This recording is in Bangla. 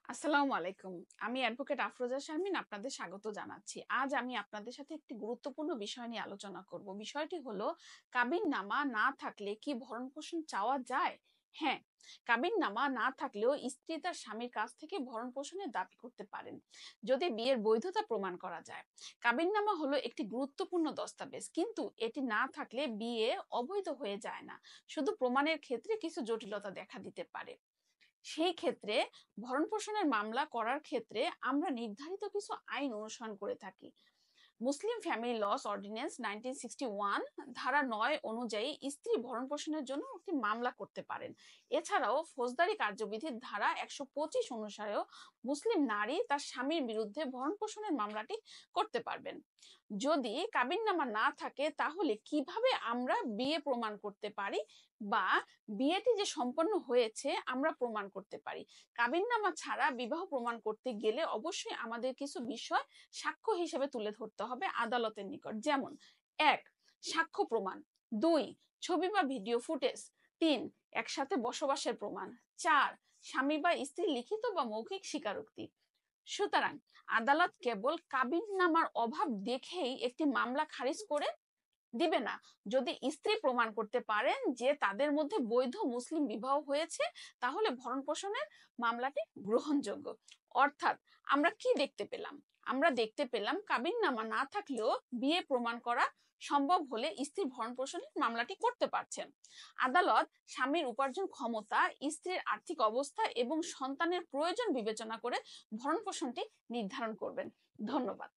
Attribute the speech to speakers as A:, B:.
A: আসসালামু আলাইকুম। আমি অ্যাডভোকেট আফরোজা শারমিন আপনাদের স্বাগত জানাচ্ছি। আজ আমি আপনাদের সাথে একটি গুরুত্বপূর্ণ বিষয় নিয়ে আলোচনা করব। বিষয়টি হলো কাবিননামা না থাকলে কি ভরণ-পোষণ চাওয়া যায়? হ্যাঁ, কাবিননামা না থাকলেও স্ত্রী তার স্বামীর কাছ থেকে ভরণ-পোষণের দাবি করতে পারেন, যদি বিয়ের বৈধতা প্রমাণ করা যায়। কাবিননামা হলো একটি গুরুত্বপূর্ণ দস্তাবেজ, কিন্তু এটি না থাকলে বিয়ে অবৈধ হয়ে যায় না। শুধু প্রমাণের ক্ষেত্রে কিছু জটিলতা দেখা দিতে পারে। সেই ক্ষেত্রে ভরণ-পোষণের মামলা করার ক্ষেত্রে আমরা নির্ধারিত কিছু আইন অনুসরণ করে থাকি। মুসলিম ফ্যামিলি লস অর্ডিন্যান্স 1961 ধারা 9 অনুযায়ী স্ত্রী ভরণ-পোষণের জন্য একটি মামলা করতে পারেন। এছাড়াও ফৌজদারি কার্যবিধির ধারা 125 অনুসারেও মুসলিম নারী তার স্বামীর বিরুদ্ধে ভরণ-পোষণের মামলাটি করতে পারবেন। যদি কাবিননামা না থাকে তাহলে কিভাবে আমরা বিয়ে প্রমাণ করতে পারি বা বিয়েটি যে সম্পন্ন হয়েছে আমরা প্রমাণ করতে পারি? কাবিননামা ছাড়া বিবাহ প্রমাণ করতে গেলে অবশ্যই আমাদের কিছু বিষয় সাক্ষ্য হিসেবে তুলে ধরতে হবে আদালতের নিকট। যেমন 1. সাক্ষ্য প্রমাণ। 2. ছবি বা ভিডিও ফুটেজ। 3. একসাথে বসবাসের প্রমাণ। 4. স্বামী বা স্ত্রী লিখিত বা মৌখিক স্বীকারোক্তি। সুতরাং আদালত কেবল কাবিননামার অভাব দেখেই একটি মামলা খারিজ করে দিবে না। যদি স্ত্রী প্রমাণ করতে পারেন যে তাদের মধ্যে বৈধ মুসলিম বিবাহ হয়েছে, তাহলে ভরণ-পোষণের মামলাটি গ্রহণযোগ্য। অর্থাৎ আমরা কি দেখতে পেলাম? আমরা দেখতে পেলাম কাবিননামা না থাকলেও বিয়ে প্রমাণ করা সম্ভব হলে স্ত্রী ভরণ-পোষণের মামলাটি করতে পারছেন। আদালত স্বামীর উপার্জন ক্ষমতা, স্ত্রীর আর্থিক অবস্থা এবং সন্তানের প্রয়োজন বিবেচনা করে ভরণ-পোষণটি নির্ধারণ করবেন। ধন্যবাদ।